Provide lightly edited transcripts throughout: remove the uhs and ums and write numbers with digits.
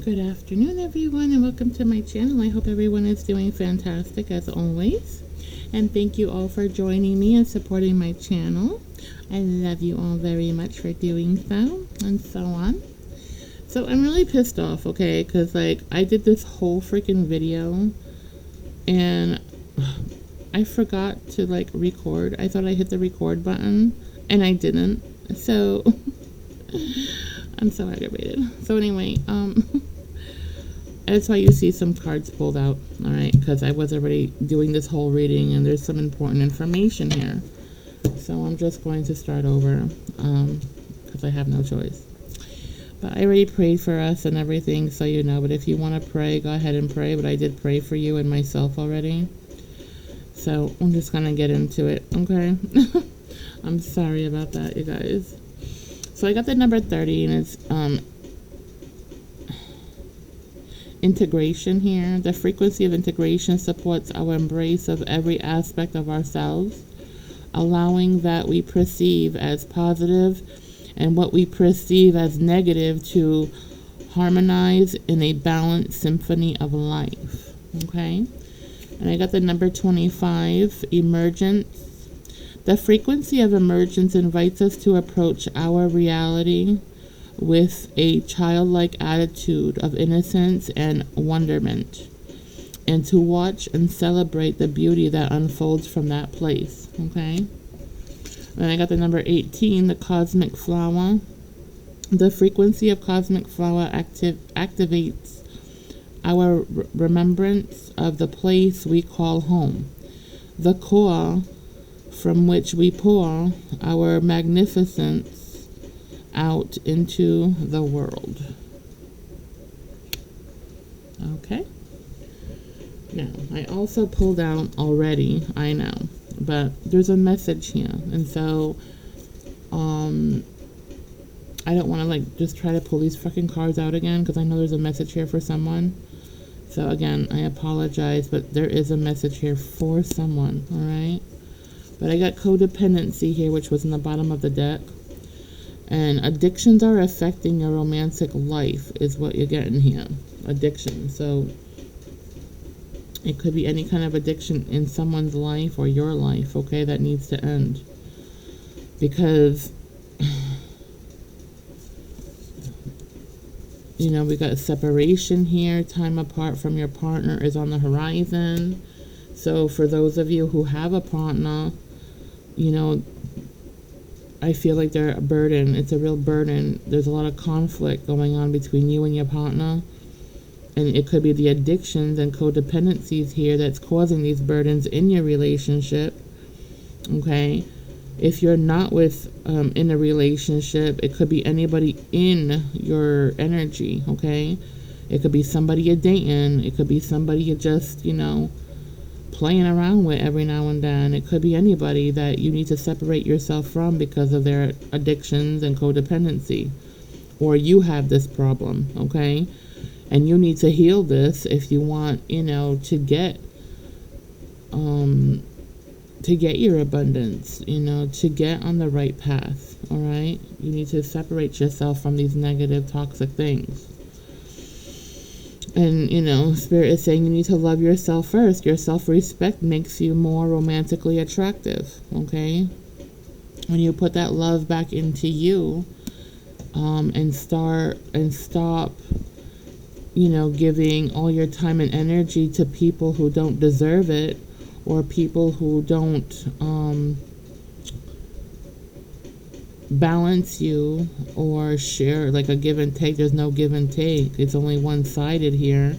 Good afternoon, everyone, and welcome to my channel. I hope everyone is doing fantastic as always. And thank you all for joining me and supporting my channel. I love you all very much for doing so, and so on. So I'm really pissed off, okay, because like I did this whole freaking video and I forgot to like record. I thought I hit the record button and I didn't. So I'm so aggravated. So anyway, that's why you see some cards pulled out, all right? Because I was already doing this whole reading, and there's some important information here. So I'm just going to start over, because I have no choice. But I already prayed for us and everything, so you know. But if you want to pray, go ahead and pray. But I did pray for you and myself already. So I'm just gonna get into it, okay? I'm sorry about that, you guys. So I got the number 30, and it's integration here. The frequency of integration supports our embrace of every aspect of ourselves, allowing that we perceive as positive and what we perceive as negative to harmonize in a balanced symphony of life. Okay? And I got the number 25, emergence. The frequency of emergence invites us to approach our reality with a childlike attitude of innocence and wonderment, and to watch and celebrate the beauty that unfolds from that place. Okay? Then I got the number 18, the cosmic flower. The frequency of cosmic flower activates our remembrance of the place we call home, the core from which we pour our magnificence out into the world. Okay? Now, I also pulled out already, I know, but there's a message here, and so I don't want to like just try to pull these fucking cards out again, because I know there's a message here for someone. So again, I apologize, but there is a message here for someone, all right? But I got codependency here, which was in the bottom of the deck. And addictions are affecting your romantic life is what you're getting here. Addiction. So it could be any kind of addiction in someone's life or your life, okay, that needs to end. Because, you know, we got separation here. Time apart from your partner is on the horizon. So for those of you who have a partner, you know, I feel like they're a burden. It's a real burden. There's a lot of conflict going on between you and your partner. And it could be the addictions and codependencies here that's causing these burdens in your relationship. Okay? If you're not with in a relationship, it could be anybody in your energy. Okay? It could be somebody you're dating. It could be somebody you're just, you know, playing around with every now and then. It could be anybody that you need to separate yourself from because of their addictions and codependency, or you have this problem, okay, and you need to heal this if you want, you know, to get your abundance, you know, to get on the right path. All right, you need to separate yourself from these negative, toxic things. And, you know, Spirit is saying you need to love yourself first. Your self-respect makes you more romantically attractive, okay? When you put that love back into you, and stop, you know, giving all your time and energy to people who don't deserve it, or people who don't balance you or share, like a give and take. There's no give and take. It's only one-sided here.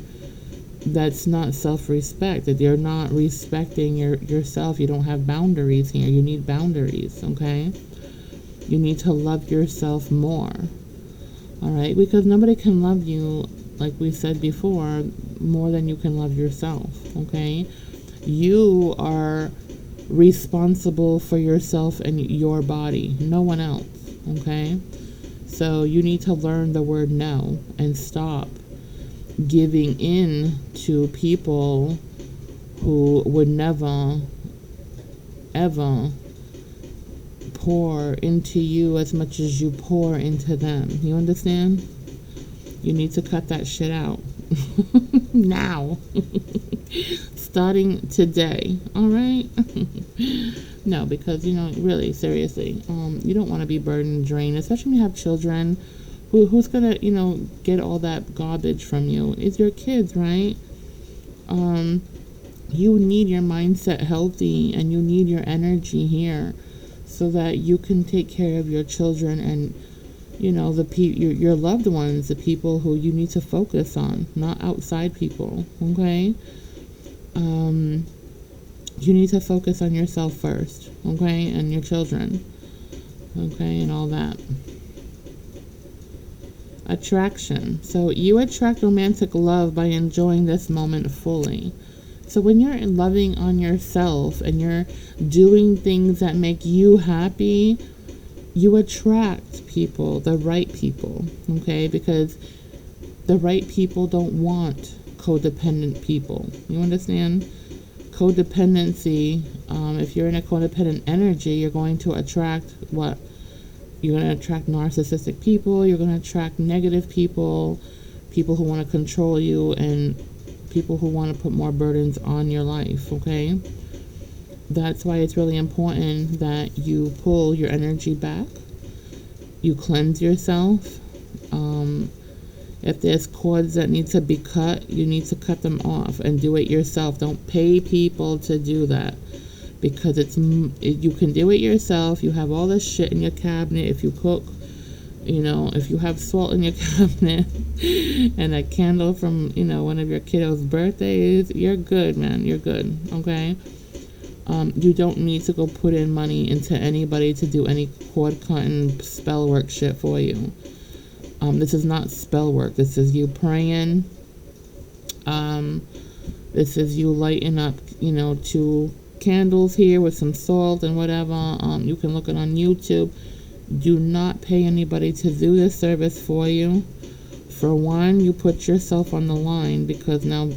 That's not self-respect. That you're not respecting yourself. You don't have boundaries here. You need boundaries, okay? You need to love yourself more, all right? Because nobody can love you, like we said before, more than you can love yourself, okay? You are responsible for yourself and your body, no one else, okay? So you need to learn the word no and stop giving in to people who would never ever pour into you as much as you pour into them. You understand? You need to cut that shit out. Now. Starting today. All right? No, because, really, seriously, you don't want to be burdened and drained, especially when you have children. Who's going to, get all that garbage from you? It's your kids, right? You need your mindset healthy, and you need your energy here so that you can take care of your children and your loved ones, the people who you need to focus on, not outside people. Okay. You need to focus on yourself first, okay, and your children, okay, and all that. Attraction. So you attract romantic love by enjoying this moment fully. So when you're loving on yourself and you're doing things that make you happy, you attract people, the right people, okay? Because the right people don't want codependent people. You understand? Codependency, if you're in a codependent energy, you're going to attract what? You're going to attract narcissistic people, you're going to attract negative people, people who want to control you, and people who want to put more burdens on your life, okay? That's why it's really important that you pull your energy back, you cleanse yourself. If there's cords that need to be cut, you need to cut them off and do it yourself. Don't pay people to do that, because you can do it yourself. You have all this shit in your cabinet. If you cook, if you have salt in your cabinet and a candle from, one of your kiddos' birthdays, you're good, man. You're good, okay? You don't need to go put in money into anybody to do any cord cutting spell work shit for you. This is not spell work. This is you praying. This is you lighting up, 2 candles here with some salt and whatever. You can look it on YouTube. Do not pay anybody to do this service for you. For one, you put yourself on the line, because now,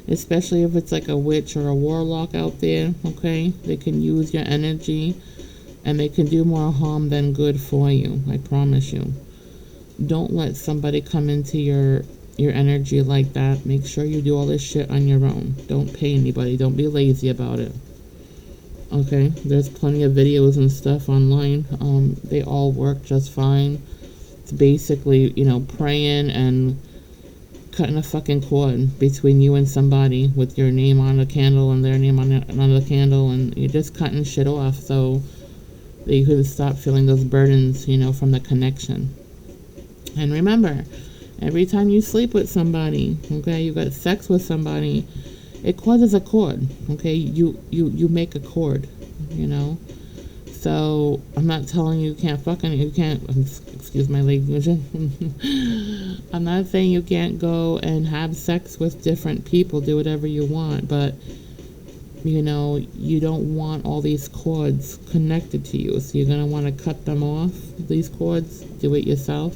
especially if it's like a witch or a warlock out there, okay, they can use your energy and they can do more harm than good for you. I promise you. Don't let somebody come into your energy like that. Make sure you do all this shit on your own. Don't pay anybody. Don't be lazy about it. Okay? There's plenty of videos and stuff online. They all work just fine. It's basically, praying and cutting a fucking cord between you and somebody with your name on a candle and their name on the candle, and you're just cutting shit off so that you can stop feeling those burdens, from the connection. And remember, every time you sleep with somebody, okay, you got sex with somebody, it causes a cord, okay? You make a cord, So I'm not telling you can't excuse my language. I'm not saying you can't go and have sex with different people, do whatever you want, but you don't want all these cords connected to you. So you're going to want to cut them off, these cords, do it yourself.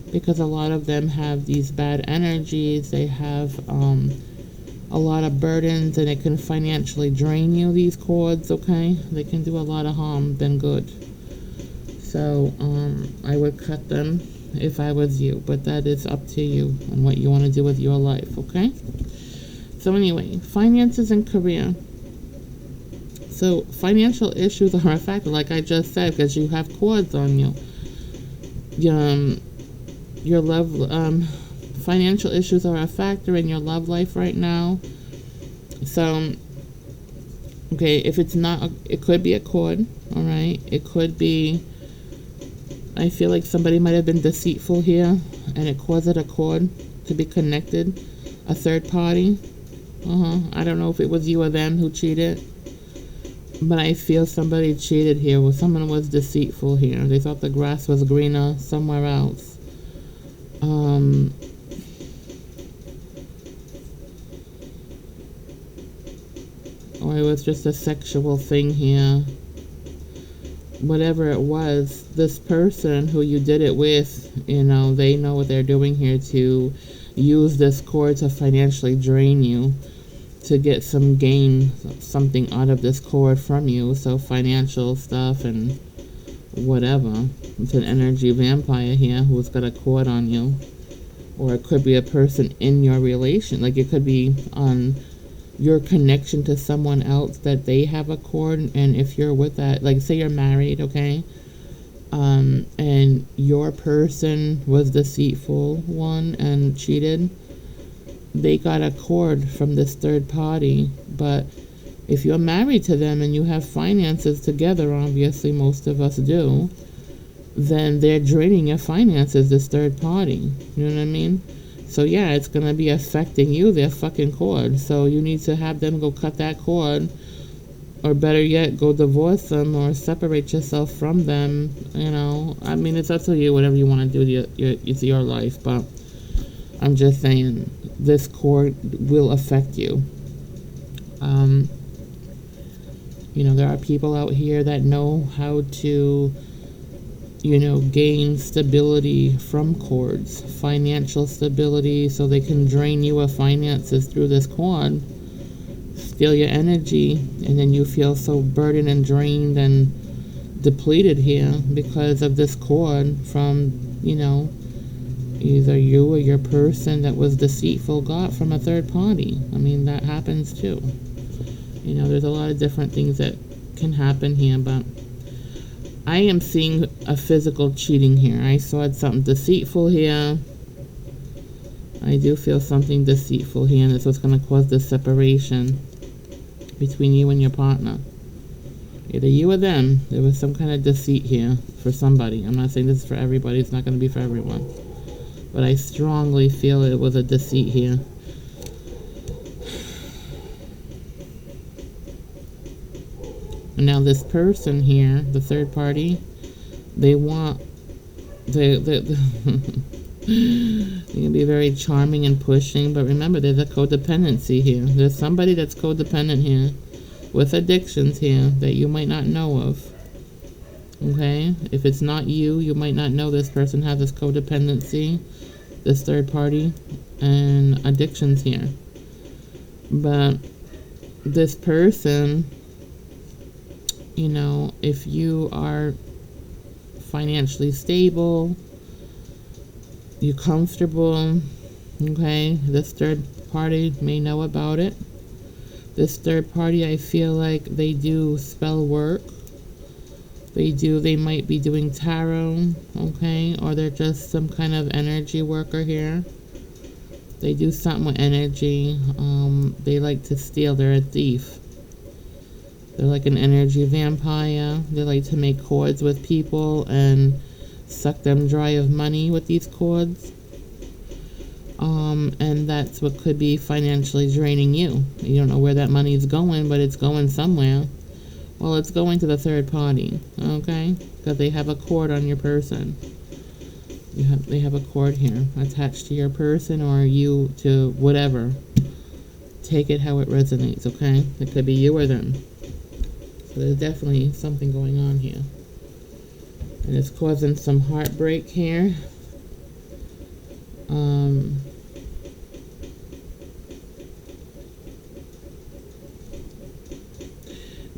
Because a lot of them have these bad energies. They have a lot of burdens, and it can financially drain you, these cords, okay? They can do a lot of harm than good. So I would cut them if I was you, but that is up to you and what you want to do with your life, okay? So anyway, finances and career. So financial issues are a factor, like I just said, because you have cords on you. Your love, financial issues are a factor in your love life right now. So, okay, if it's not, it could be a cord, all right? It could be, I feel like somebody might have been deceitful here, and it caused a cord to be connected, a third party. I don't know if it was you or them who cheated, but I feel somebody cheated here. Well, someone was deceitful here. They thought the grass was greener somewhere else. Or it was just a sexual thing here. Whatever it was, this person who you did it with, they know what they're doing here to use this cord to financially drain you, to get something out of this cord from you. So financial stuff and whatever. It's an energy vampire here who's got a cord on you. or it could be a person in your relation. Like it could be on your connection to someone else that they have a cord, and if you're with that, like say you're married, okay, and your person was deceitful one and cheated, they got a cord from this third party. But if you're married to them and you have finances together, obviously most of us do, then they're draining your finances, this third party. You know what I mean? So yeah, it's gonna be affecting you, their fucking cord. So you need to have them go cut that cord, or better yet, go divorce them or separate yourself from them. You know, I mean, it's up to you, whatever you want to do. It's your life, but I'm just saying this cord will affect you. You know, there are people out here that know how to, you know, gain stability from cords, financial stability, so they can drain you of finances through this cord, steal your energy, and then you feel so burdened and drained and depleted here because of this cord from, you know, either you or your person that was deceitful got from a third party. I mean, that happens too. You know, there's a lot of different things that can happen here, but I am seeing a physical cheating here. I saw something deceitful here. I do feel something deceitful here, and that's what's going to cause this separation between you and your partner. Either you or them. There was some kind of deceit here for somebody. I'm not saying this is for everybody. It's not going to be for everyone. But I strongly feel it was a deceit here. Now this person here, the third party, they can be very charming and pushing, but remember there's a codependency here. There's somebody that's codependent here with addictions here that you might not know of. Okay? If it's not you, you might not know this person has this codependency, this third party, and addictions here. But this person, you know, if you are financially stable, you're comfortable, okay, this third party may know about it. This third party, I feel like they do spell work. They might be doing tarot, okay, or they're just some kind of energy worker here. They do something with energy. They like to steal. They're a thief. They're like an energy vampire. They like to make cords with people and suck them dry of money with these cords. And that's what could be financially draining you. You don't know where that money is going, but it's going somewhere. Well, it's going to the third party, okay? Because they have a cord on your person. They have a cord here attached to your person, or you to whatever. Take it how it resonates, okay? It could be you or them. So there's definitely something going on here. And it's causing some heartbreak here.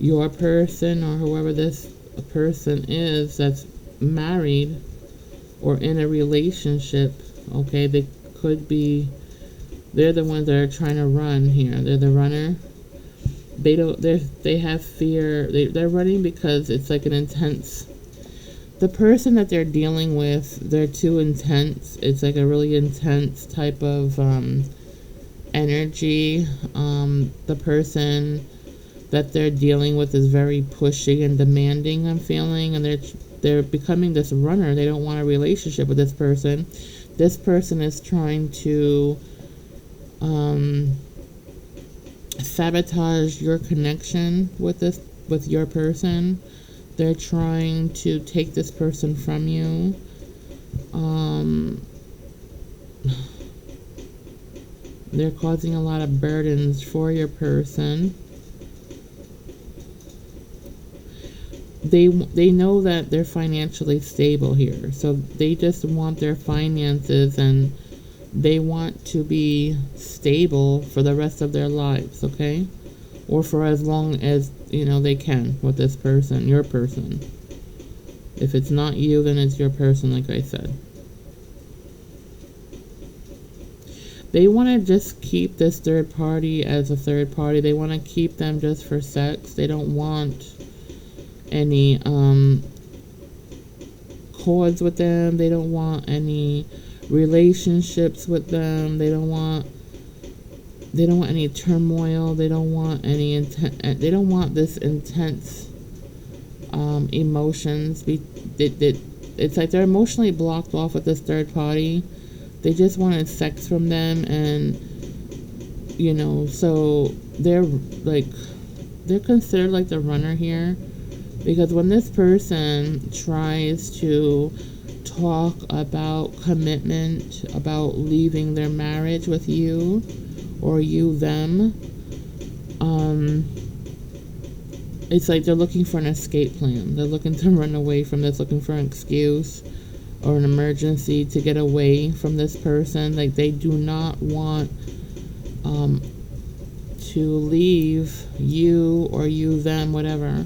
Your person, or whoever this person is that's married or in a relationship, okay, they could be, they're the ones that are trying to run here. They're the runner. They have fear. They're running because it's like an intense, the person that they're dealing with, they're too intense. It's like a really intense type of energy. The person that they're dealing with is very pushy and demanding, I'm feeling, and they're becoming this runner. They don't want a relationship with this person. This person is trying to sabotage your connection with your person. They're trying to take this person from you. They're causing a lot of burdens for your person. They know that they're financially stable here, so they just want their finances, and they want to be stable for the rest of their lives, okay? Or for as long as, you know, they can with this person, your person. If it's not you, then it's your person, like I said. They want to just keep this third party as a third party. They want to keep them just for sex. They don't want any cords with them. They don't want any relationships with them. They don't want any turmoil. They don't want any they don't want this intense emotions. It's like they're emotionally blocked off with this third party. They just wanted sex from them, and so they're considered like the runner here, because when this person tries to talk about commitment, about leaving their marriage with you or you them, it's like they're looking for an escape plan. They're looking to run away from this, looking for an excuse or an emergency to get away from this person. Like, they do not want to leave you or you them, whatever.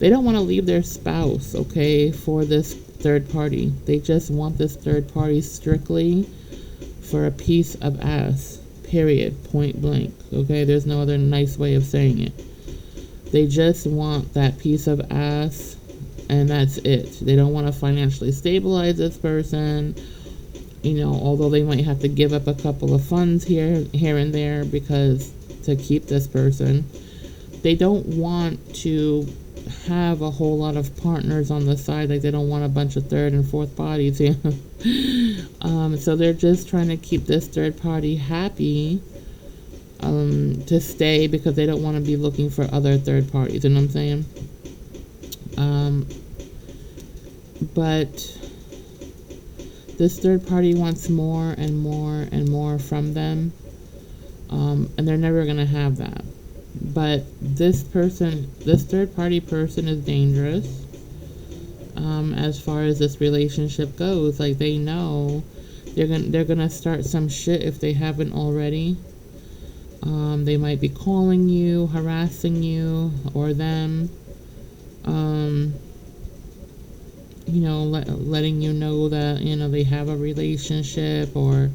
They don't want to leave their spouse, okay, for this third party. They just want this third party strictly for a piece of ass, period, point blank, okay? There's no other nice way of saying it. They just want that piece of ass, and that's it. They don't want to financially stabilize this person, although they might have to give up a couple of funds here and there because to keep this person. They don't want to have a whole lot of partners on the side. Like, they don't want a bunch of third and fourth bodies. So they're just trying to keep this third party happy, to stay, because they don't want to be looking for other third parties. You know what I'm saying? But this third party wants more and more and more from them, and they're never going to have that. But this third party person is dangerous, as far as this relationship goes. Like, they know they're gonna start some shit if they haven't already. They might be calling you, harassing you or them, letting you know that they have a relationship, or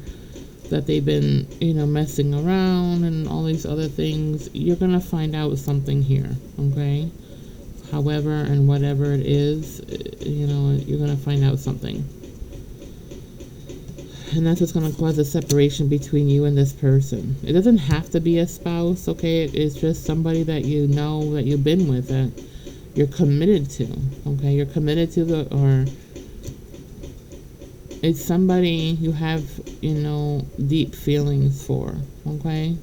that they've been messing around and all these other things. You're gonna find out something here, okay? However and whatever it is, you're gonna find out something, and that's what's gonna cause a separation between you and this person. It doesn't have to be a spouse, okay? It's just somebody that that you've been with, that you're committed to, okay? You're committed to or it's somebody you have, deep feelings for, okay?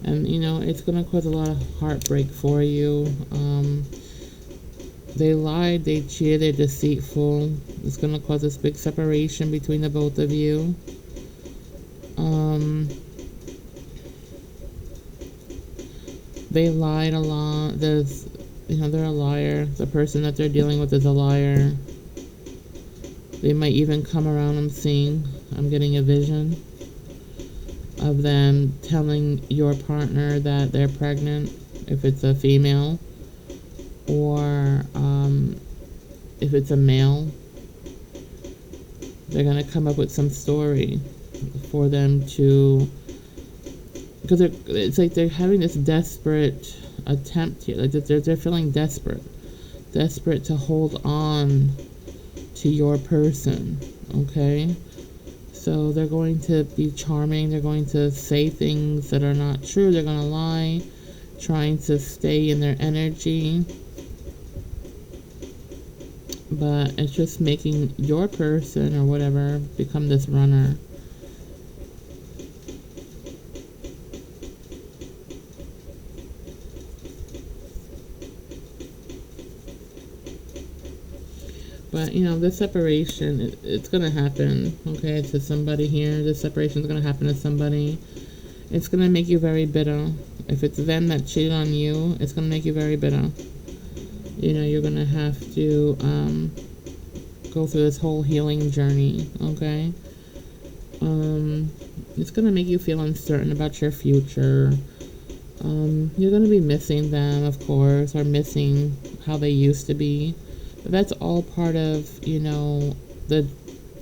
And, it's going to cause a lot of heartbreak for you. They lied, they cheated, they're deceitful. It's going to cause this big separation between the both of you. They lied a lot. They're a liar. The person that they're dealing with is a liar. They might even come around. I'm getting a vision of them telling your partner that they're pregnant, if it's a female, or if it's a male. They're going to come up with some story for them to, because it's like they're having this desperate attempt here. Like, they're feeling desperate to hold on to your person, okay? So they're going to be charming. They're going to say things that are not true. They're going to lie, trying to stay in their energy. But it's just making your person or whatever become this runner. But, this separation, it's going to happen, okay, to somebody here. This separation is going to happen to somebody. It's going to make you very bitter. If it's them that cheated on you, it's going to make you very bitter. You're going to have to go through this whole healing journey, okay? It's going to make you feel uncertain about your future. You're going to be missing them, of course, or missing how they used to be. But that's all part of,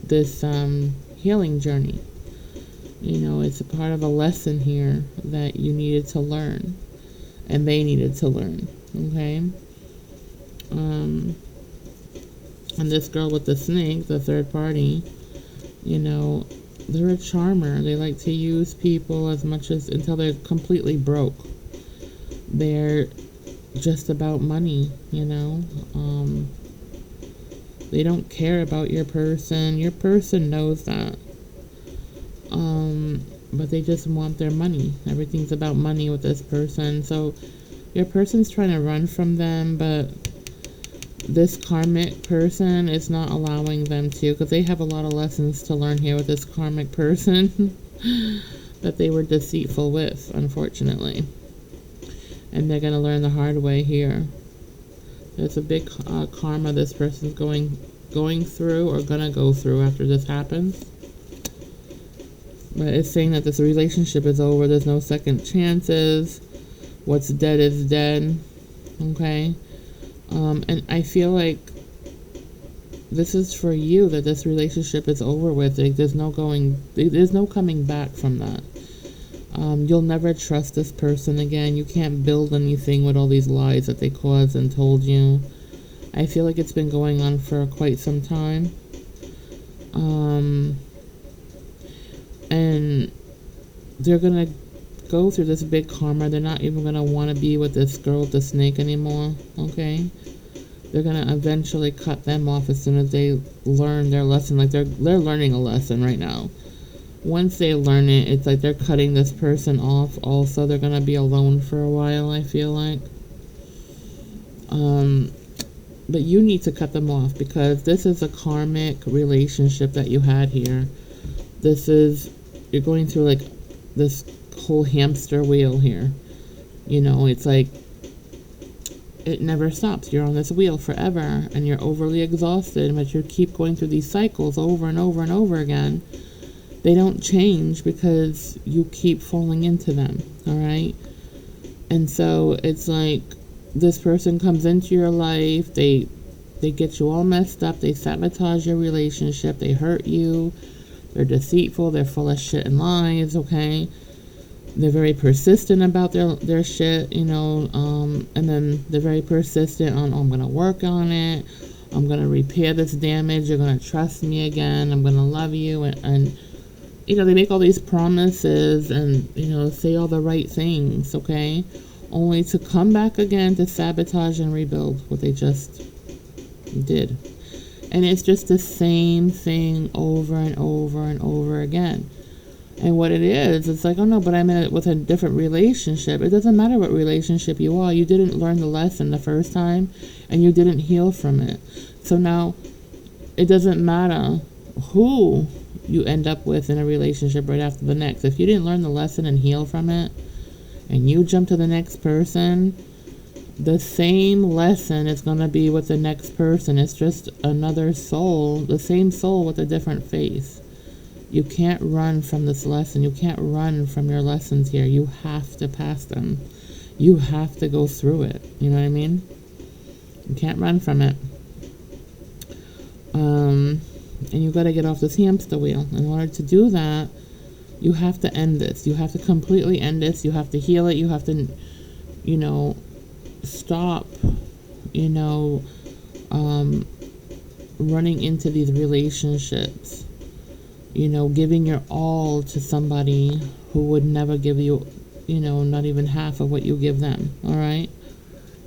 this healing journey. You know, it's a part of a lesson here that you needed to learn, and they needed to learn. Okay. And this girl with the snake, the third party, you know, they're a charmer. They like to use people as much as until they're completely broke. They're just about money, you know. They don't care about your person. Your person knows that. But they just want their money. Everything's about money with this person. So your person's trying to run from them, but this karmic person is not allowing them to, because they have a lot of lessons to learn here with this karmic person that they were deceitful with, unfortunately. And they're going to learn the hard way here. There's a big karma this person's going through or going to go through after this happens. But it's saying that this relationship is over. There's no second chances. What's dead is dead. Okay? And I feel like this is for you, that this relationship is over with. Like, there's no coming back from that. You'll never trust this person again. You can't build anything with all these lies that they caused and told you. I feel like it's been going on for quite some time. And they're gonna go through this big karma. They're not even gonna want to be with this girl with the snake anymore. Okay, they're gonna eventually cut them off as soon as they learn their lesson. Like they're learning a lesson right now. Once they learn it, it's like they're cutting this person off. Also, they're gonna be alone for a while, I feel like. But you need to cut them off, because this is a karmic relationship that you had here. You're going through like this whole hamster wheel here. You know, it's like it never stops. You're on this wheel forever, and you're overly exhausted, but you keep going through these cycles over and over and over again. They don't change because you keep falling into them, all right? And so it's like this person comes into your life, they get you all messed up, they sabotage your relationship, they hurt you, they're deceitful, they're full of shit and lies, okay? They're very persistent about their shit, you know, and then they're very persistent on, I'm going to work on it, I'm going to repair this damage, you're going to trust me again, I'm going to love you, and you know, they make all these promises and, you know, say all the right things, okay? Only to come back again to sabotage and rebuild what they just did. And it's just the same thing over and over and over again. And what it is, it's like, oh no, but I'm in it with a different relationship. It doesn't matter what relationship you are. You didn't learn the lesson the first time, and you didn't heal from it. So now, it doesn't matter who you end up with in a relationship right after the next. If you didn't learn the lesson and heal from it, and you jump to the next person, the same lesson is going to be with the next person. It's just another soul, the same soul with a different face. You can't run from this lesson. You can't run from your lessons here. You have to pass them. You have to go through it. You know what I mean? You can't run from it. And you got to get off this hamster wheel. In order to do that, you have to end this. You have to completely end this. You have to heal it. You have to, you know, stop, you know, running into these relationships. You know, giving your all to somebody who would never give you, you know, not even half of what you give them. All right?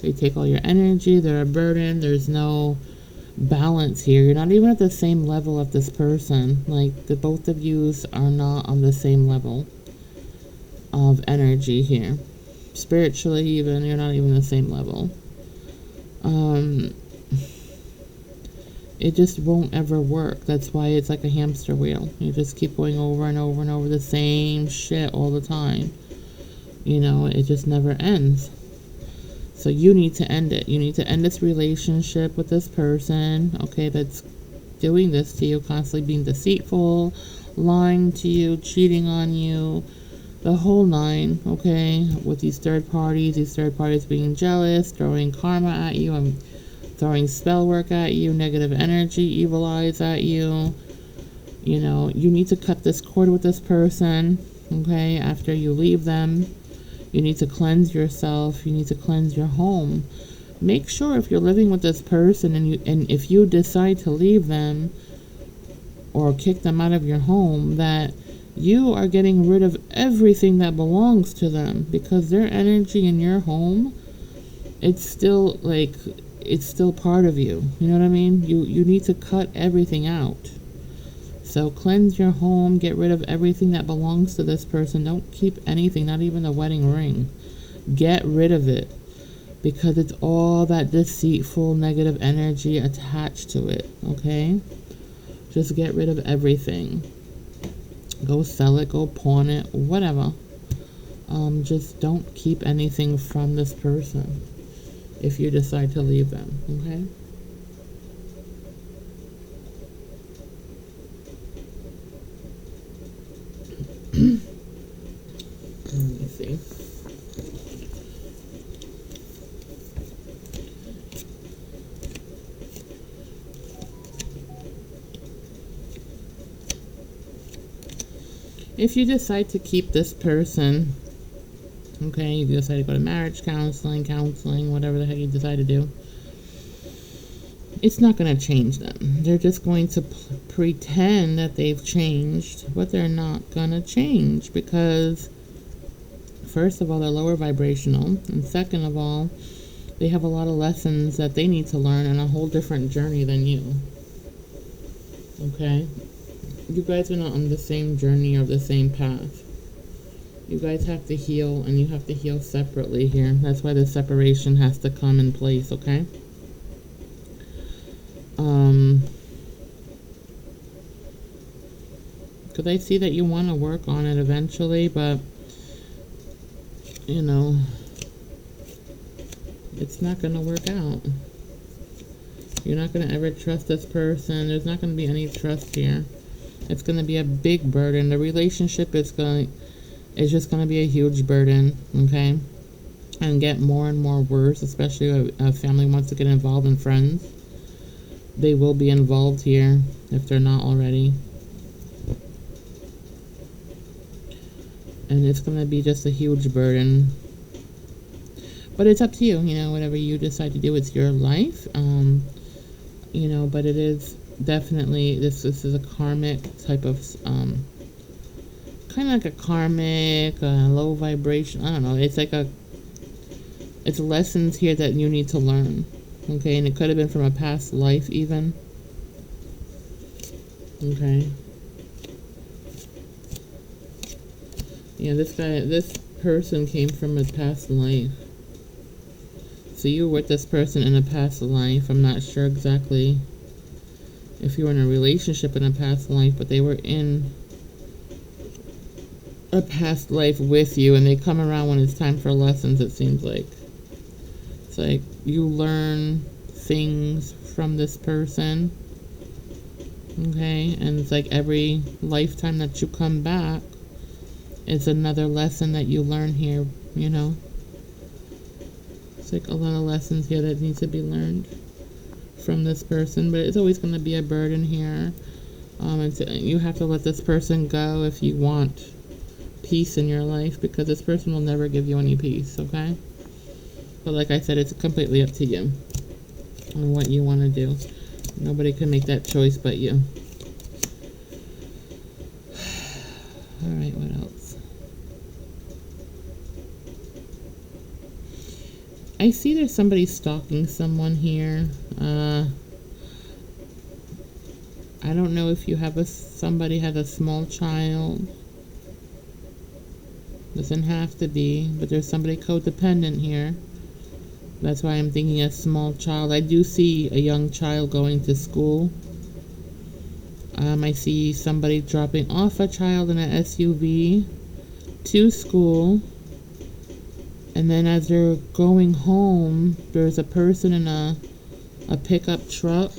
They take all your energy. They're a burden. There's no balance here. You're not even at the same level of this person. Like, the both of yous are not on the same level of energy here. Spiritually, even, you're not even the same level. It just won't ever work. That's why it's like a hamster wheel. You just keep going over and over and over the same shit all the time. You know, it just never ends. So you need to end it. You need to end this relationship with this person, okay, that's doing this to you, constantly being deceitful, lying to you, cheating on you, the whole nine, okay, with these third parties being jealous, throwing karma at you, and throwing spell work at you, negative energy, evil eyes at you, You know, you need to cut this cord with this person, okay, after you leave them. You need to cleanse yourself. You need to cleanse your home. Make sure if you're living with this person and if you decide to leave them or kick them out of your home, that you are getting rid of everything that belongs to them, because their energy in your home, it's still part of you. You know what I mean? You need to cut everything out. So cleanse your home, get rid of everything that belongs to this person. Don't keep anything, not even the wedding ring. Get rid of it, because it's all that deceitful, negative energy attached to it, okay? Just get rid of everything. Go sell it, go pawn it, whatever. Just don't keep anything from this person if you decide to leave them, okay? Let me see. If you decide to keep this person, okay, you decide to go to marriage counseling, whatever the heck you decide to do, it's not going to change them. They're just going to pretend that they've changed, but they're not going to change, because first of all, they're lower vibrational, and second of all, they have a lot of lessons that they need to learn and a whole different journey than you. Okay? You guys are not on the same journey or the same path. You guys have to heal, and you have to heal separately here. That's why the separation has to come in place, okay? Because I see that you want to work on it eventually, but, you know, it's not going to work out. You're not going to ever trust this person. There's not going to be any trust here. It's going to be a big burden. The relationship is just going to be a huge burden, okay? And get more and more worse, especially if a family wants to get involved in friends. They will be involved here if they're not already. And it's going to be just a huge burden. But it's up to you, you know, whatever you decide to do, it's your life. You know, but it is definitely, this is a karmic type of, kind of like a karmic, low vibration, I don't know, it's lessons here that you need to learn, okay, and it could have been from a past life even, okay. Yeah, this person came from a past life. So you were with this person in a past life. I'm not sure exactly if you were in a relationship in a past life, but they were in a past life with you, and they come around when it's time for lessons, it seems like. It's like you learn things from this person, okay? And it's like every lifetime that you come back, it's another lesson that you learn here, you know? It's like a lot of lessons here that need to be learned from this person, but it's always going to be a burden here. You have to let this person go if you want peace in your life, because this person will never give you any peace, okay? But like I said, it's completely up to you on what you want to do. Nobody can make that choice but you. Alright, what else? I see there's somebody stalking someone here. I don't know if you have somebody has a small child. Doesn't have to be, but there's somebody codependent here. That's why I'm thinking a small child. I do see a young child going to school. I see somebody dropping off a child in an SUV to school. And then as they're going home, there's a person in a pickup truck.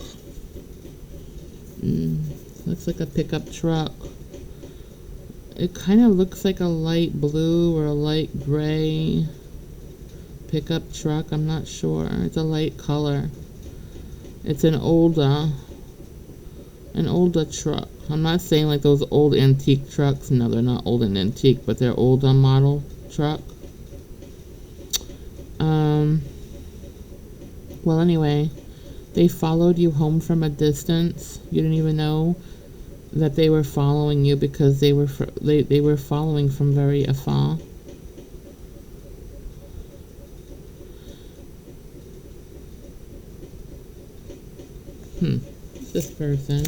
Looks like a pickup truck. It kind of looks like a light blue or a light gray pickup truck. I'm not sure. It's a light color. It's an older truck. I'm not saying like those old antique trucks. No, they're not old and antique, but they're old on model truck. Well, anyway, they followed you home from a distance. You didn't even know that they were following you because they were following from very afar. This person.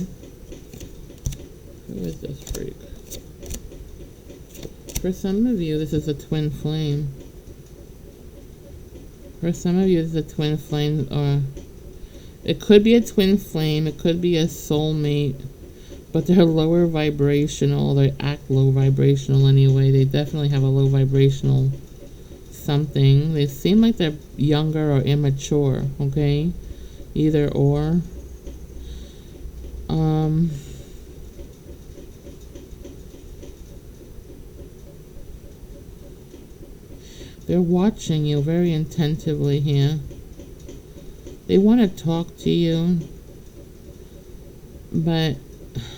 Who is this freak? For some of you, this is a twin flame. For some of you, it's a twin flame, or it could be a twin flame, it could be a soulmate, but they're lower vibrational. They act low vibrational anyway. They definitely have a low vibrational something. They seem like they're younger or immature, okay? Either or. They're watching you very attentively here. They want to talk to you, but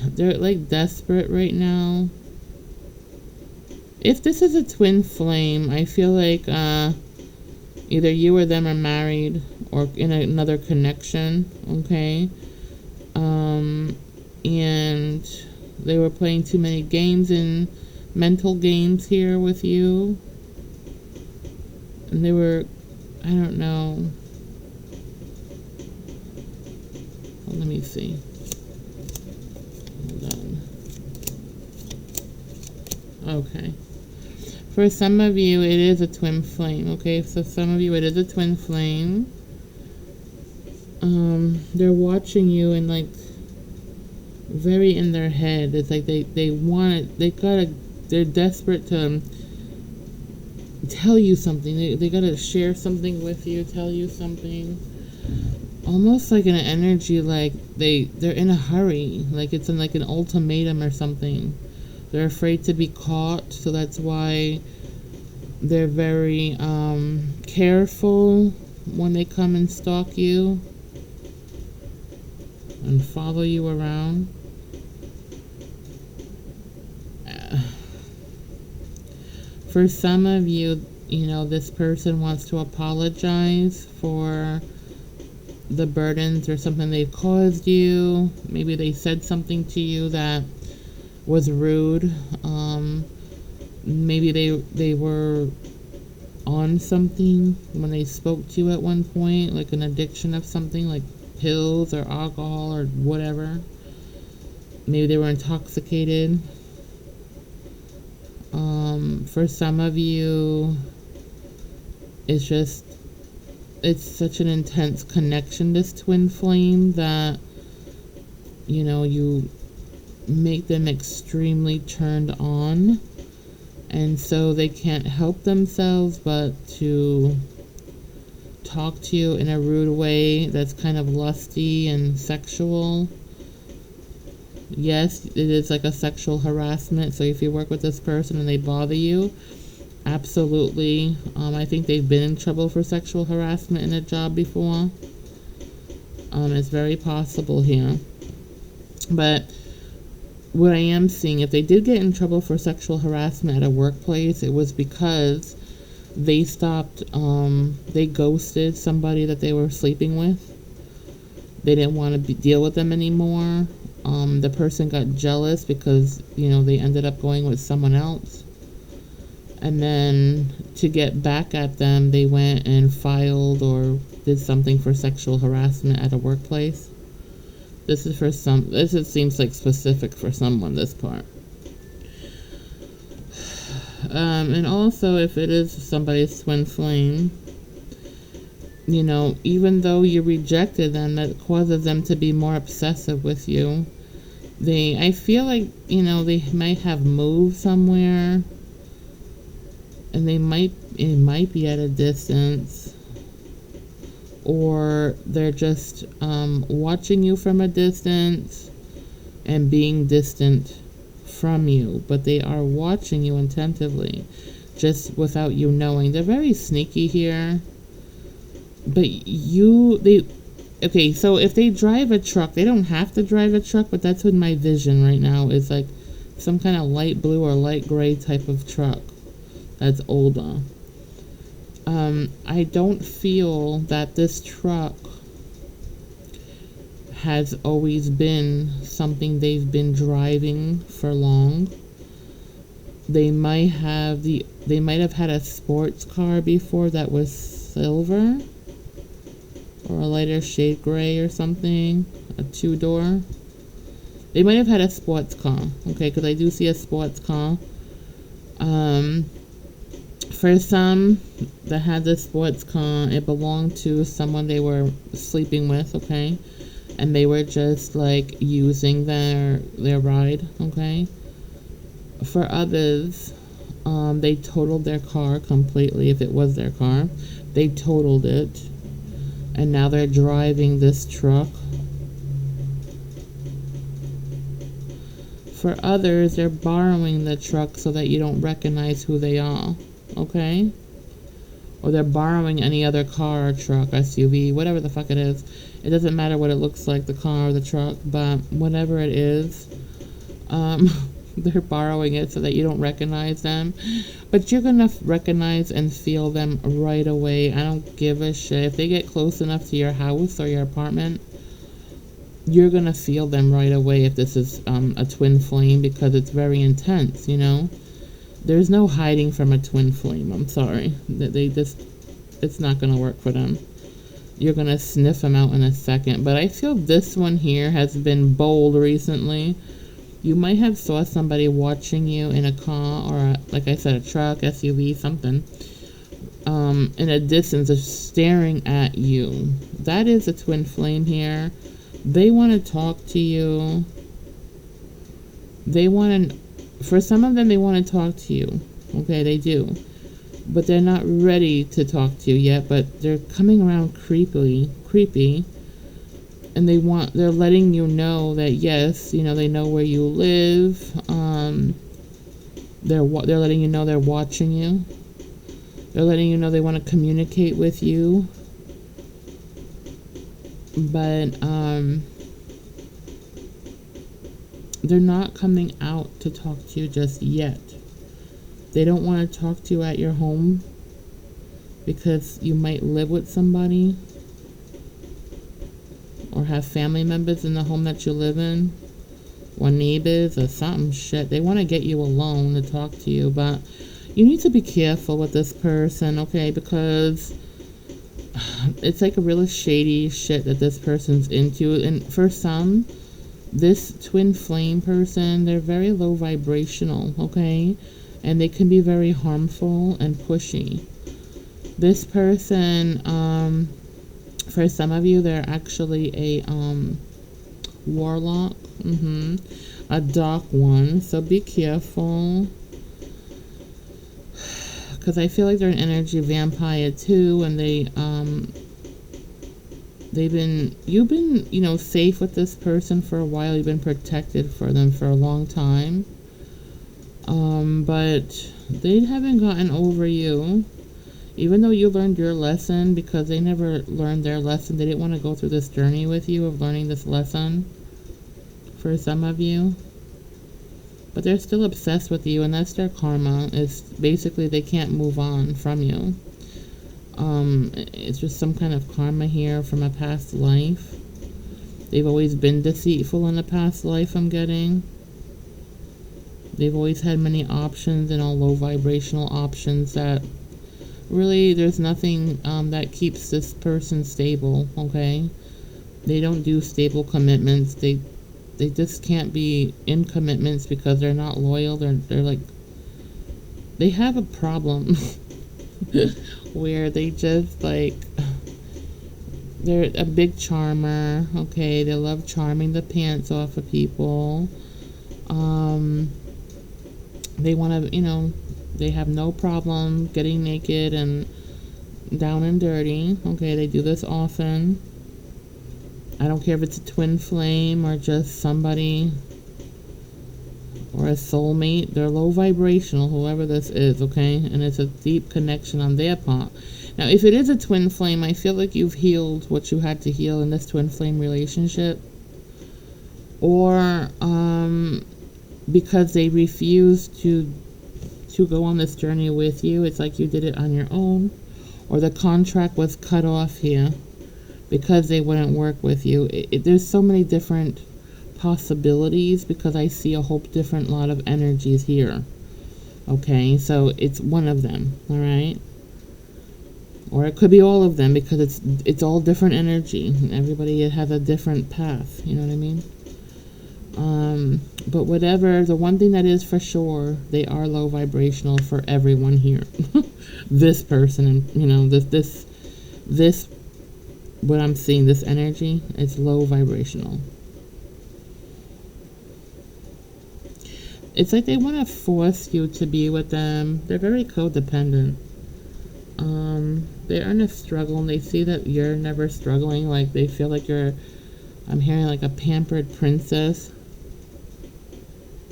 they're like desperate right now. If this is a twin flame, I feel like either you or them are married or in another connection, okay? And they were playing too many games and mental games here with you. And they were, I don't know. Well, let me see. Hold on. Okay. For some of you, it is a twin flame, okay? So some of you, it is a twin flame. They're watching you and like very in their head. It's like they want it, they're desperate to tell you something. They gotta share something with you, tell you something. Almost like an energy like they're in a hurry, like it's in like an ultimatum or something. They're afraid to be caught, so that's why they're very careful when they come and stalk you and follow you around. For some of you, you know, this person wants to apologize for the burdens or something they've caused you. Maybe they said something to you that was rude. Maybe they were on something when they spoke to you at one point, like an addiction of something, like pills or alcohol or whatever. Maybe they were intoxicated. For some of you, it's such an intense connection, this twin flame, that, you know, you make them extremely turned on, and so they can't help themselves but to talk to you in a rude way that's kind of lusty and sexual. Yes, it is like a sexual harassment. So if you work with this person and they bother you, absolutely. I think they've been in trouble for sexual harassment in a job before. It's very possible here. But what I am seeing, if they did get in trouble for sexual harassment at a workplace, it was because they stopped, they ghosted somebody that they were sleeping with. They didn't want to deal with them anymore. The person got jealous because, you know, they ended up going with someone else. And then to get back at them, they went and filed or did something for sexual harassment at a workplace. This seems like specific for someone, this part. And also, if it is somebody's twin flame, you know, even though you rejected them, that causes them to be more obsessive with you. I feel like, you know, they might have moved somewhere, and it might be at a distance, or they're just watching you from a distance and being distant from you, but they are watching you attentively, just without you knowing. They're very sneaky here, but Okay, so if they drive a truck, they don't have to drive a truck, but that's what my vision right now is, like some kind of light blue or light gray type of truck that's older. I don't feel that this truck has always been something they've been driving for long. They might have had a sports car before that was silver or a lighter shade gray or something, a two-door. They might have had a sports car, okay, because I do see a sports car. For some that had this sports car, it belonged to someone they were sleeping with, okay, and they were just like using their ride, okay. For others, they totaled their car completely. If it was their car, they totaled it, and now they're driving this truck. For others, they're borrowing the truck so that you don't recognize who they are, okay? Or they're borrowing any other car or truck, SUV, whatever the fuck it is. It doesn't matter what it looks like, the car or the truck, but whatever it is, they're borrowing it so that you don't recognize them. But you're gonna recognize and feel them right away. I don't give a shit. If they get close enough to your house or your apartment, you're gonna feel them right away if this is a twin flame, because it's very intense, you know? There's no hiding from a twin flame. I'm sorry. It's not gonna work for them. You're gonna sniff them out in a second. But I feel this one here has been bold recently. You might have saw somebody watching you in a car or, like I said, a truck, SUV, something, in a distance, just staring at you. That is a twin flame here. They want to talk to you. For some of them, they want to talk to you. Okay, they do. But they're not ready to talk to you yet, but they're coming around creepy. And they're letting you know that, yes, you know, they know where you live. They're letting you know they're watching you. They're letting you know they want to communicate with you. But they're not coming out to talk to you just yet. They don't want to talk to you at your home because you might live with somebody or have family members in the home that you live in, or neighbors or something shit. They want to get you alone to talk to you, but you need to be careful with this person, okay? Because it's like a really shady shit that this person's into. And for some, this twin flame person, they're very low vibrational, okay? And they can be very harmful and pushy. This person, for some of you, they're actually a warlock, a dark one. So be careful, because I feel like they're an energy vampire too, and you've been, you know, safe with this person for a while. You've been protected for them for a long time, but they haven't gotten over you. Even though you learned your lesson, because they never learned their lesson. They didn't want to go through this journey with you of learning this lesson for some of you. But they're still obsessed with you, and that's their karma. It's basically they can't move on from you. It's just some kind of karma here from a past life. They've always been deceitful in a past life, I'm getting. They've always had many options, and all low vibrational options that really, there's nothing that keeps this person stable, okay? They don't do stable commitments. They just can't be in commitments because they're not loyal. They're like, they have a problem where they just like, they're a big charmer, okay? They love charming the pants off of people. They want to, you know, they have no problem getting naked and down and dirty. Okay, they do this often. I don't care if it's a twin flame or just somebody or a soulmate. They're low vibrational, whoever this is, okay? And it's a deep connection on their part. Now, if it is a twin flame, I feel like you've healed what you had to heal in this twin flame relationship. Or because they refuse to go on this journey with you, it's like you did it on your own. Or the contract was cut off here because they wouldn't work with you. There's so many different possibilities because I see a whole different lot of energies here. Okay, so it's one of them, all right? Or it could be all of them because it's all different energy. Everybody has a different path, you know what I mean? But whatever, the one thing that is for sure, they are low vibrational for everyone here. This person, and you know, this what I'm seeing, this energy, it's low vibrational. It's like they want to force you to be with them. They're very codependent. They're in a struggle and they see that you're never struggling. Like they feel like you're, I'm hearing like a pampered princess.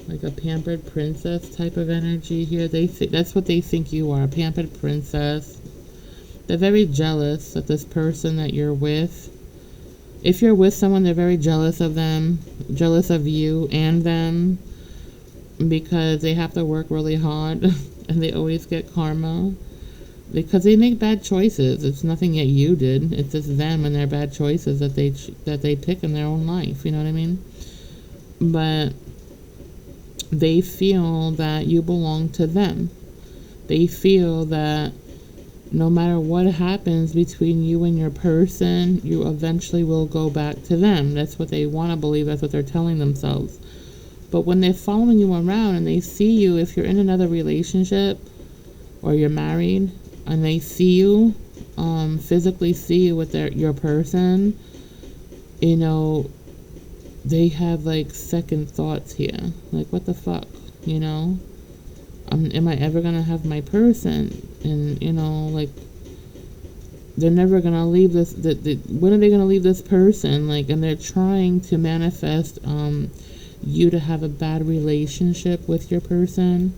Like a pampered princess type of energy here. They think that's what they think you are, a pampered princess. They're very jealous of this person that you're with. If you're with someone, they're very jealous of them, jealous of you and them, because they have to work really hard and they always get karma because they make bad choices. It's nothing that you did. It's just them and their bad choices that they pick in their own life. You know what I mean? But they feel that you belong to them. They feel that no matter what happens between you and your person, you eventually will go back to them. That's what they want to believe. That's what they're telling themselves. But when they're following you around and they see you, if you're in another relationship or you're married and they see you, physically see you with your person, you know, they have like second thoughts here. Like, what the fuck, you know? Am I ever gonna have my person? And, you know, like, they're never gonna leave this, when are they gonna leave this person? Like, and they're trying to manifest, you to have a bad relationship with your person.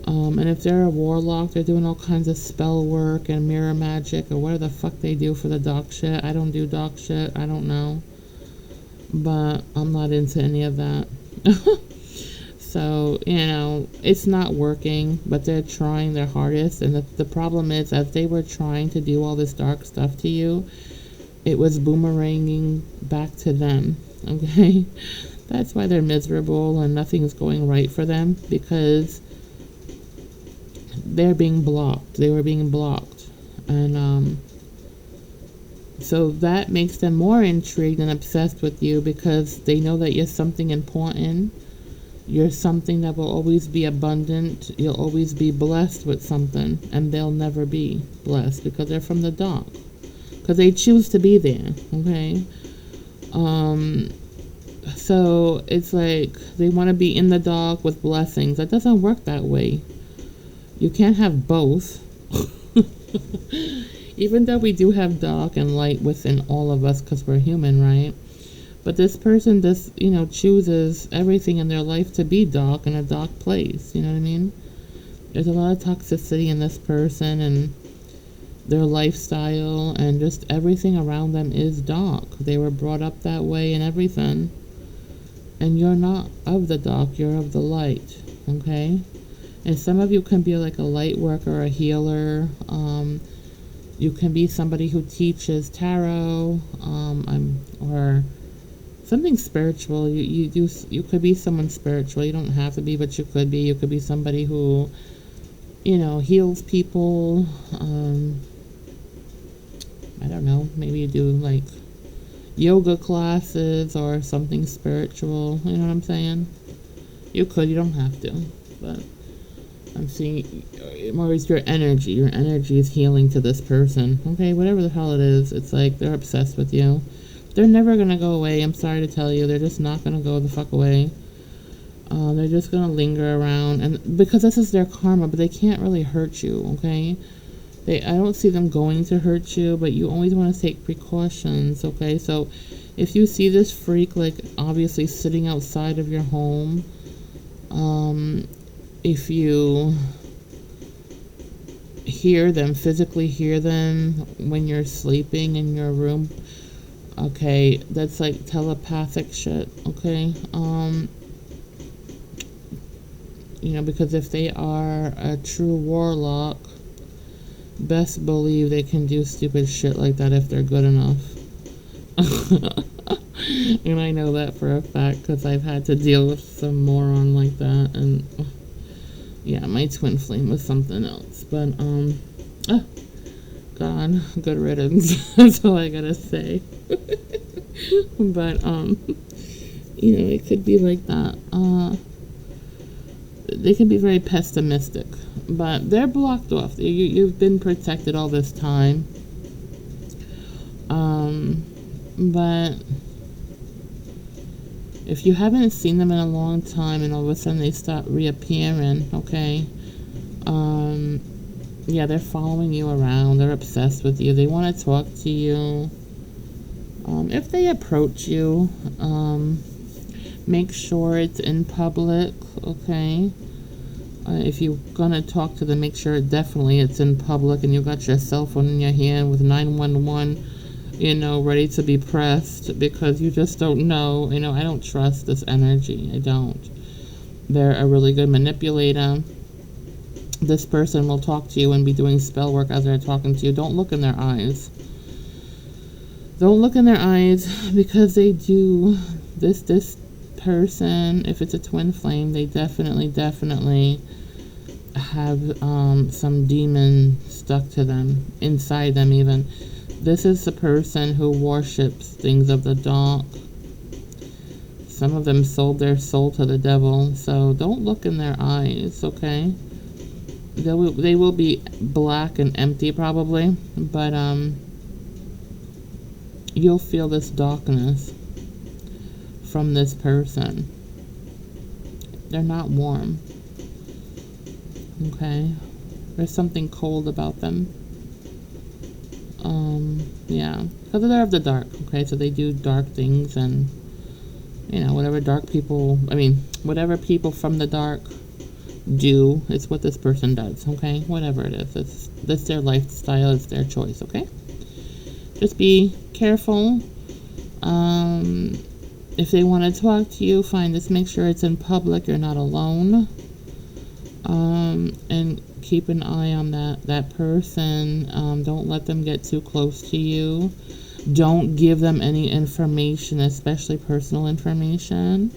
And if they're a warlock, they're doing all kinds of spell work and mirror magic or whatever the fuck they do for the dark shit. I don't do dark shit. I don't know. But I'm not into any of that. So, you know, it's not working, but they're trying their hardest. And the problem is, as they were trying to do all this dark stuff to you, it was boomeranging back to them. Okay? That's why they're miserable and nothing's going right for them, because they're being blocked. They were being blocked. And so that makes them more intrigued and obsessed with you because they know that you're something important. You're something that will always be abundant. You'll always be blessed with something, and they'll never be blessed because they're from the dark. Because they choose to be there, okay? So it's like they want to be in the dark with blessings. That doesn't work that way. You can't have both. Even though we do have dark and light within all of us because we're human, right? But this person just, you know, chooses everything in their life to be dark in a dark place. You know what I mean? There's a lot of toxicity in this person and their lifestyle, and just everything around them is dark. They were brought up that way and everything. And you're not of the dark, you're of the light, okay? And some of you can be like a light worker, a healer. You can be somebody who teaches tarot, or something spiritual. You could be someone spiritual. You don't have to be, but you could be. You could be somebody who, you know, heals people. I don't know. Maybe you do like yoga classes or something spiritual. You know what I'm saying? You could. You don't have to, but I'm seeing more is your energy. Your energy is healing to this person. Okay, whatever the hell it is, it's like they're obsessed with you. They're never gonna go away. I'm sorry to tell you, they're just not gonna go the fuck away. They're just gonna linger around, and because this is their karma, but they can't really hurt you. Okay, I don't see them going to hurt you, but you always want to take precautions. Okay, so if you see this freak, like obviously sitting outside of your home, If you hear them, physically hear them when you're sleeping in your room, okay, that's like telepathic shit, okay? Because if they are a true warlock, best believe they can do stupid shit like that if they're good enough. And I know that for a fact because I've had to deal with some moron like that. And yeah, my twin flame was something else. But, God, good riddance. That's all I gotta say. But, it could be like that. They can be very pessimistic, but they're blocked off. You've been protected all this time. But if you haven't seen them in a long time and all of a sudden they stop reappearing, okay, yeah, they're following you around. They're obsessed with you. They want to talk to you. If they approach you, make sure it's in public, okay? If you're gonna talk to them, make sure definitely it's in public and you got your cell phone in your hand with 911, ready to be pressed, because you just don't know. I don't trust this energy. I don't. They're a really good manipulator. This person will talk to you and be doing spell work as they're talking to you. Don't look in their eyes. Don't look in their eyes, because they do this person, if it's a twin flame, they definitely have some demon stuck to them, inside them even. This is the person who worships things of the dark. Some of them sold their soul to the devil, so don't look in their eyes, okay? They will be black and empty probably, but you'll feel this darkness from this person. They're not warm, okay? There's something cold about them. Yeah, because they're of the dark, okay? So they do dark things, and whatever people from the dark do, it's what this person does, okay? Whatever it is, it's their lifestyle, it's their choice, okay? Just be careful. If they want to talk to you, fine. Just make sure it's in public. You're not alone. And keep an eye on that person. Don't let them get too close to you. Don't give them any information, especially personal information.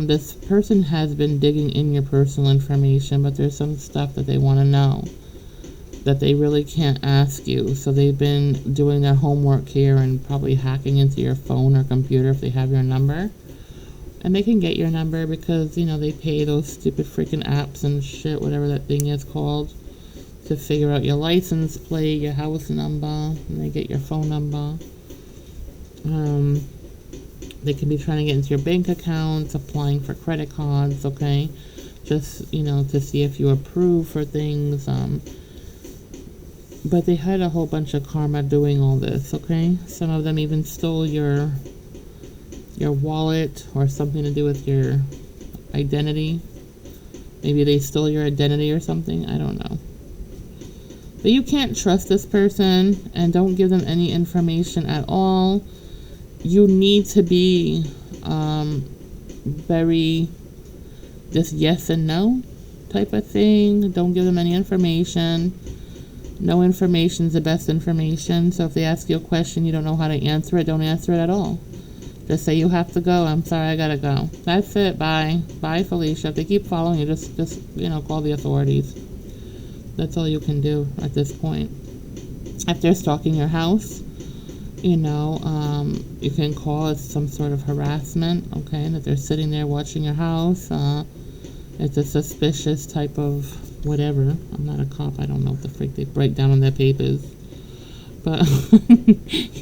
This person has been digging in your personal information, but there's some stuff that they want to know that they really can't ask you. So they've been doing their homework here and probably hacking into your phone or computer if they have your number. And they can get your number because, they pay those stupid freaking apps and shit, whatever that thing is called, to figure out your license plate, your house number, and they get your phone number. They could be trying to get into your bank accounts, applying for credit cards, okay? Just, to see if you approve for things. But they had a whole bunch of karma doing all this, okay? Some of them even stole your wallet or something to do with your identity. Maybe they stole your identity or something. I don't know. But you can't trust this person, and don't give them any information at all. You need to be very just yes and no type of thing. Don't give them any information. No information is the best information. So if they ask you a question, you don't know how to answer it, don't answer it at all. Just say you have to go. I'm sorry, I gotta go. That's it. Bye. Bye, Felicia. If they keep following you, just call the authorities. That's all you can do at this point. If they're stalking your house, you can call it some sort of harassment, okay? And if they're sitting there watching your house, it's a suspicious type of whatever. I'm not a cop. I don't know what the freak they break down on their papers. But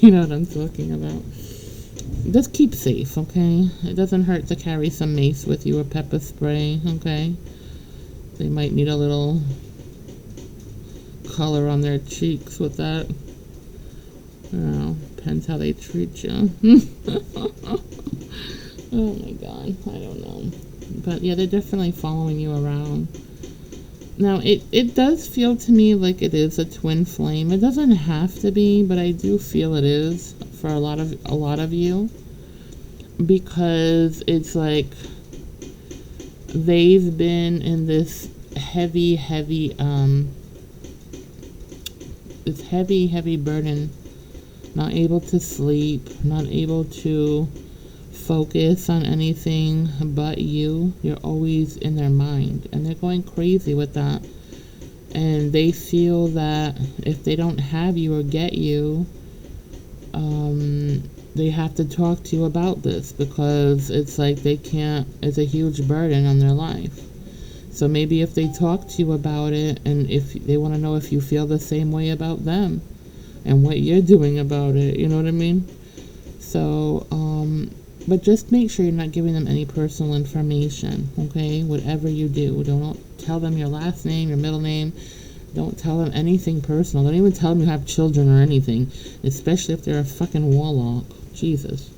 you know what I'm talking about. Just keep safe, okay? It doesn't hurt to carry some mace with you or pepper spray, okay? They might need a little color on their cheeks with that. Depends how they treat you. Oh my God, I don't know. But yeah, they're definitely following you around. Now, it does feel to me like it is a twin flame. It doesn't have to be, but I do feel it is for a lot of you, because it's like they've been in this heavy burden, not able to sleep, not able to focus on anything but you. You're always in their mind, and they're going crazy with that. And they feel that if they don't have you or get you, they have to talk to you about this, because it's like they can't, it's a huge burden on their life. So maybe if they talk to you about it, and if they want to know if you feel the same way about them and what you're doing about it, you know what I mean? So, but just make sure you're not giving them any personal information, okay? Whatever you do, don't tell them your last name, your middle name. Don't tell them anything personal. Don't even tell them you have children or anything, especially if they're a fucking warlock. Jesus.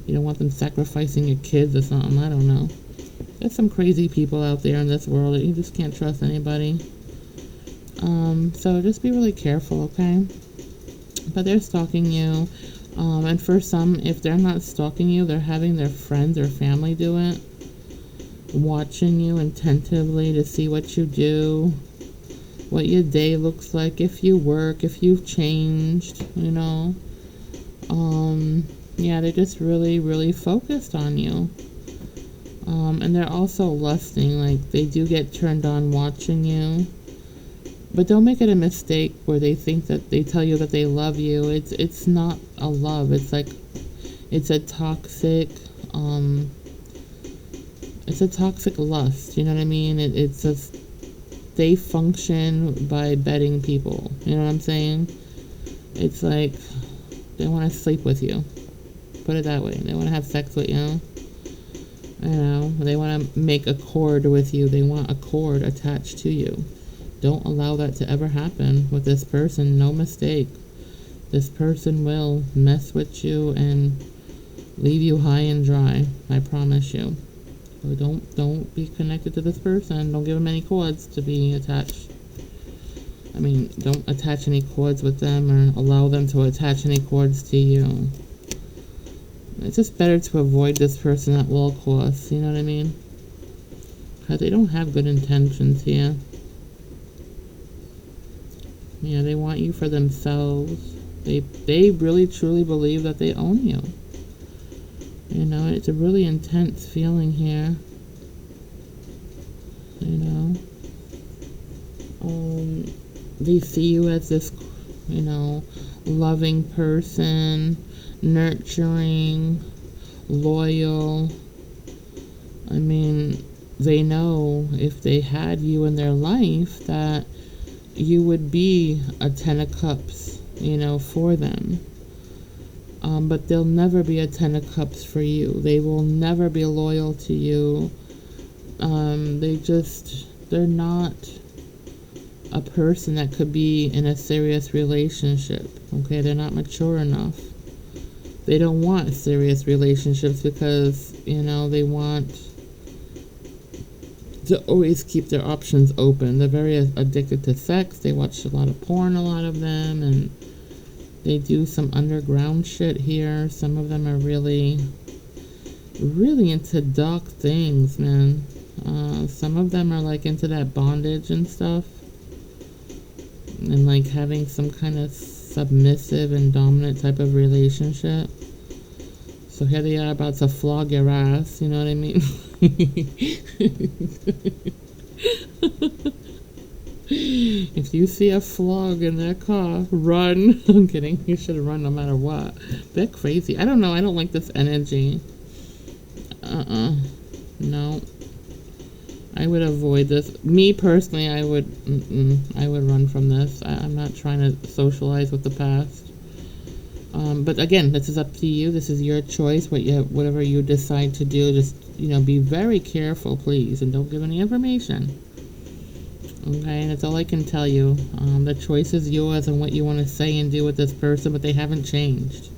You don't want them sacrificing your kids or something. I don't know. There's some crazy people out there in this world that you just can't trust anybody. So just be really careful, okay? But they're stalking you. And for some, if they're not stalking you, they're having their friends or family do it. Watching you attentively to see what you do, what your day looks like, if you work, if you've changed, you know. Yeah, they're just really focused on you. And they're also lusting, like they do get turned on watching you. But don't make it a mistake where they think that they tell you that they love you. It's not a love. It's like it's a toxic lust. You know what I mean? It's just they function by betting people. You know what I'm saying? It's like they want to sleep with you. Put it that way. They want to have sex with you. You know, they want to make a cord with you. They want a cord attached to you. Don't allow that to ever happen with this person. No mistake. This person will mess with you and leave you high and dry. I promise you. So don't be connected to this person. Don't give them any cords to be attached. I mean, don't attach any cords with them or allow them to attach any cords to you. It's just better to avoid this person at all costs. You know what I mean? Because they don't have good intentions here. Yeah, they want you for themselves. They really truly believe that they own you. You know, it's a really intense feeling here. You know, they see you as this, you know, loving person, nurturing, loyal. I mean, they know if they had you in their life that you would be a 10 of cups, you know, for them. But they'll never be a 10 of cups for you. They will never be loyal to you. They're not a person that could be in a serious relationship. Okay, they're not mature enough. They don't want serious relationships because, you know, they want to always keep their options open. They're very addicted to sex. They watch a lot of porn, a lot of them, and they do some underground shit here. Some of them are really into dark things, man. Some of them are like into that bondage and stuff, and like having some kind of submissive and dominant type of relationship. So here they are about to flog your ass, you know what I mean? If you see a flog in their car, run. I'm kidding. You should run no matter what. They're crazy. I don't know. I don't like this energy. No. I would avoid this. Me personally, I would run from this. I'm not trying to socialize with the past. But again, this is up to you. This is your choice. Whatever you decide to do, just, you know, be very careful, please, and don't give any information. Okay, and that's all I can tell you. The choice is yours on what you want to say and do with this person, but they haven't changed.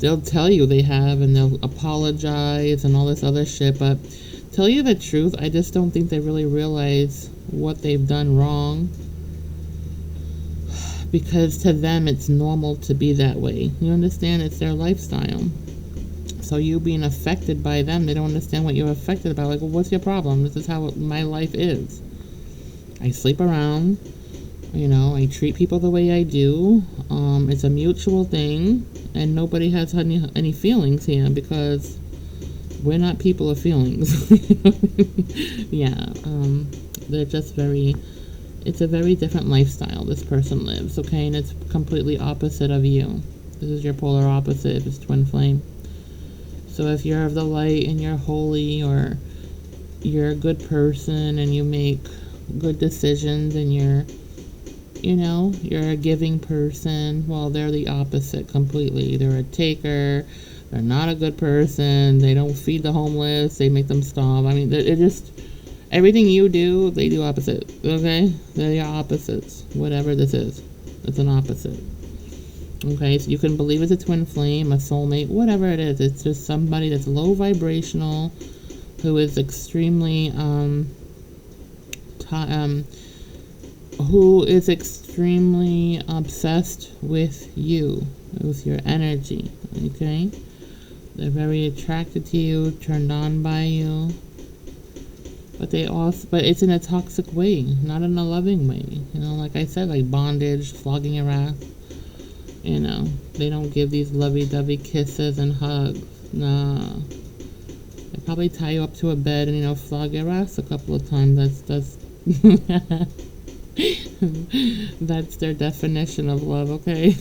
They'll tell you they have, and they'll apologize and all this other shit, but tell you the truth, I just don't think they really realize what they've done wrong, because to them it's normal to be that way. You understand? It's their lifestyle. So you being affected by them, they don't understand what you're affected about. Like, well, what's your problem? This is how my life is. I sleep around. I treat people the way I do. It's a mutual thing, and nobody has any feelings here, because we're not people of feelings. Yeah, they're just it's a very different lifestyle this person lives, okay? And it's completely opposite of you. This is your polar opposite if it's twin flame. So if you're of the light and you're holy, or you're a good person and you make good decisions and you're a giving person, well, they're the opposite completely. They're a taker. They're not a good person. They don't feed the homeless. They make them starve. I mean, it just, everything you do, they do opposite, okay? They're your opposites. Whatever this is, it's an opposite. Okay, so you can believe it's a twin flame, a soulmate, whatever it is. It's just somebody that's low vibrational, who is extremely, who is extremely obsessed with you, with your energy, okay? They're very attracted to you, turned on by you, but it's in a toxic way, not in a loving way. Like I said, like bondage, flogging your ass. They don't give these lovey-dovey kisses and hugs. Nah. They probably tie you up to a bed and, flog your ass a couple of times. That's that's their definition of love, okay?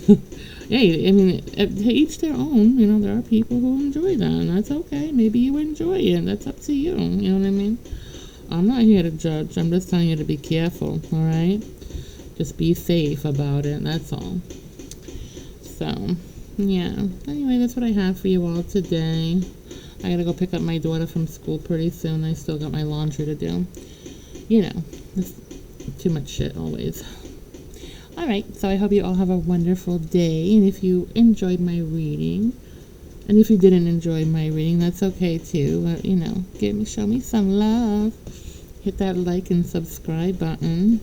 Yeah, I mean, to each their own. There are people who enjoy that, and that's okay. Maybe you enjoy it. That's up to you. You know what I mean? I'm not here to judge. I'm just telling you to be careful, all right? Just be safe about it. That's all. So, yeah. Anyway, that's what I have for you all today. I gotta go pick up my daughter from school pretty soon. I still got my laundry to do. It's too much shit always. Alright, so I hope you all have a wonderful day. And if you enjoyed my reading, and if you didn't enjoy my reading, that's okay too. But, show me some love. Hit that like and subscribe button.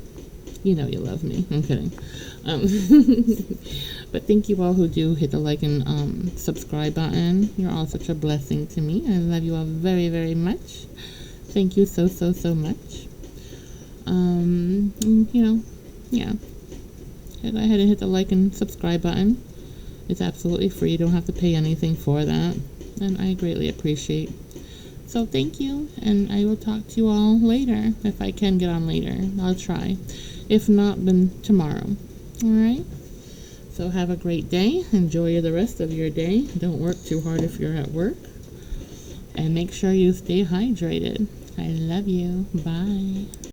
You love me. I'm kidding. But thank you all who do hit the like and subscribe button. You're all such a blessing to me. I love you all very, very much. Thank you so, so, so much. Yeah. Go ahead and hit the like and subscribe button. It's absolutely free. You don't have to pay anything for that. And I greatly appreciate. So thank you. And I will talk to you all later. If I can get on later, I'll try. If not, then tomorrow. Alright? So have a great day. Enjoy the rest of your day. Don't work too hard if you're at work. And make sure you stay hydrated. I love you. Bye.